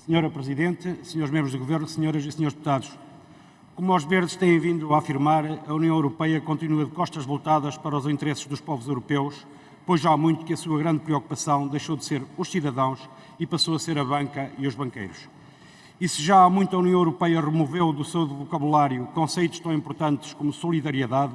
Senhora Presidente, senhores membros do Governo, senhoras e senhores deputados, como os verdes têm vindo a afirmar, a União Europeia continua de costas voltadas para os interesses dos povos europeus, pois já há muito que a sua grande preocupação deixou de ser os cidadãos e passou a ser a banca e os banqueiros. E se já há muito a União Europeia removeu do seu vocabulário conceitos tão importantes como solidariedade,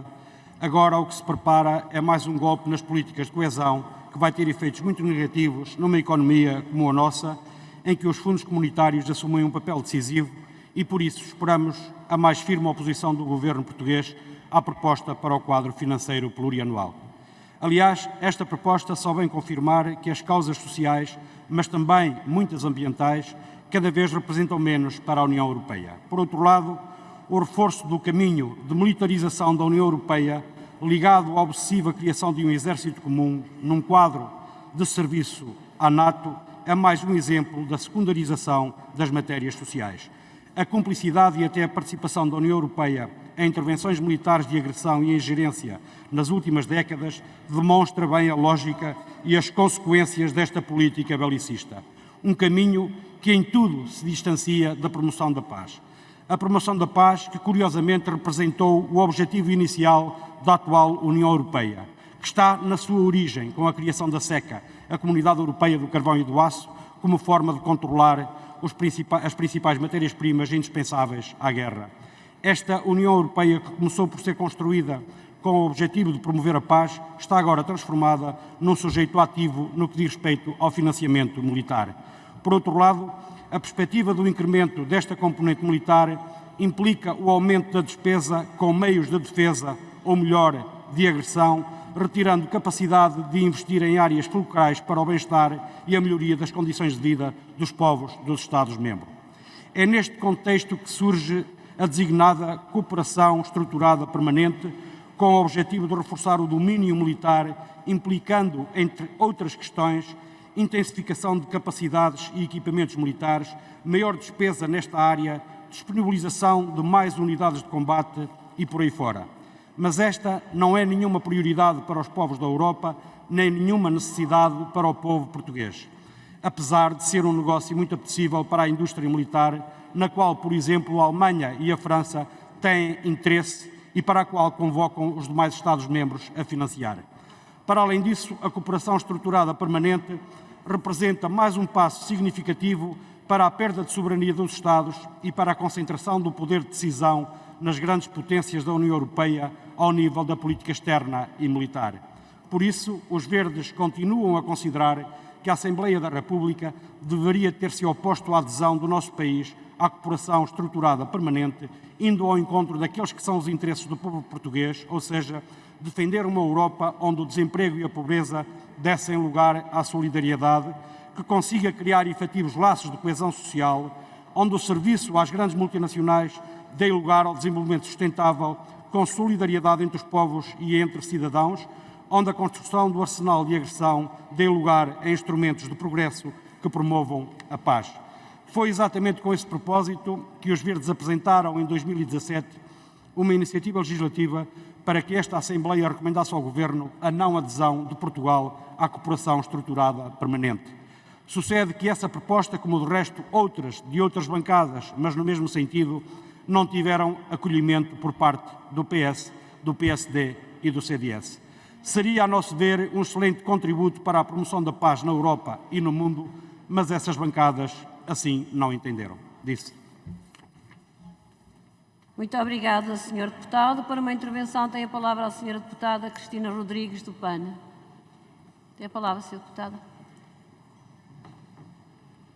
agora o que se prepara é mais um golpe nas políticas de coesão que vai ter efeitos muito negativos numa economia como a nossa, em que os fundos comunitários assumem um papel decisivo e, por isso, esperamos a mais firme oposição do governo português à proposta para o quadro financeiro plurianual. Aliás, esta proposta só vem confirmar que as causas sociais, mas também muitas ambientais, cada vez representam menos para a União Europeia. Por outro lado, o reforço do caminho de militarização da União Europeia, ligado à obsessiva criação de um exército comum num quadro de serviço à NATO, é mais um exemplo da secundarização das matérias sociais. A cumplicidade e até a participação da União Europeia em intervenções militares de agressão e ingerência nas últimas décadas demonstra bem a lógica e as consequências desta política belicista. Um caminho que em tudo se distancia da promoção da paz. A promoção da paz que, curiosamente, representou o objetivo inicial da atual União Europeia, que está na sua origem com a criação da SECA, a Comunidade Europeia do Carvão e do Aço, como forma de controlar as principais matérias-primas indispensáveis à guerra. Esta União Europeia, que começou por ser construída com o objetivo de promover a paz, está agora transformada num sujeito ativo no que diz respeito ao financiamento militar. Por outro lado, a perspectiva do incremento desta componente militar implica o aumento da despesa com meios de defesa, ou melhor, de agressão, retirando capacidade de investir em áreas fulcrais para o bem-estar e a melhoria das condições de vida dos povos dos Estados-membros. É neste contexto que surge a designada cooperação estruturada permanente, com o objetivo de reforçar o domínio militar, implicando, entre outras questões, intensificação de capacidades e equipamentos militares, maior despesa nesta área, disponibilização de mais unidades de combate e por aí fora. Mas esta não é nenhuma prioridade para os povos da Europa, nem nenhuma necessidade para o povo português. Apesar de ser um negócio muito apetecível para a indústria militar, na qual, por exemplo, a Alemanha e a França têm interesse e para a qual convocam os demais Estados-membros a financiar. Para além disso, a cooperação estruturada permanente representa mais um passo significativo para a perda de soberania dos Estados e para a concentração do poder de decisão nas grandes potências da União Europeia ao nível da política externa e militar. Por isso, os verdes continuam a considerar que a Assembleia da República deveria ter-se oposto à adesão do nosso país à cooperação estruturada permanente, indo ao encontro daqueles que são os interesses do povo português, ou seja, defender uma Europa onde o desemprego e a pobreza dessem lugar à solidariedade, que consiga criar efetivos laços de coesão social, onde o serviço às grandes multinacionais dê lugar ao desenvolvimento sustentável, com solidariedade entre os povos e entre cidadãos, onde a construção do arsenal de agressão dê lugar a instrumentos de progresso que promovam a paz. Foi exatamente com esse propósito que os Verdes apresentaram em 2017 uma iniciativa legislativa para que esta Assembleia recomendasse ao Governo a não adesão de Portugal à cooperação estruturada permanente. Sucede que essa proposta, como de resto outras de outras bancadas, mas no mesmo sentido, não tiveram acolhimento por parte do PS, do PSD e do CDS. Seria, a nosso ver, um excelente contributo para a promoção da paz na Europa e no mundo, mas essas bancadas assim não entenderam. Disse. Muito obrigada, Sr. Deputado. Para uma intervenção tem a palavra a Sra. Deputada Cristina Rodrigues, do PAN. Tem a palavra, Sra. Deputada.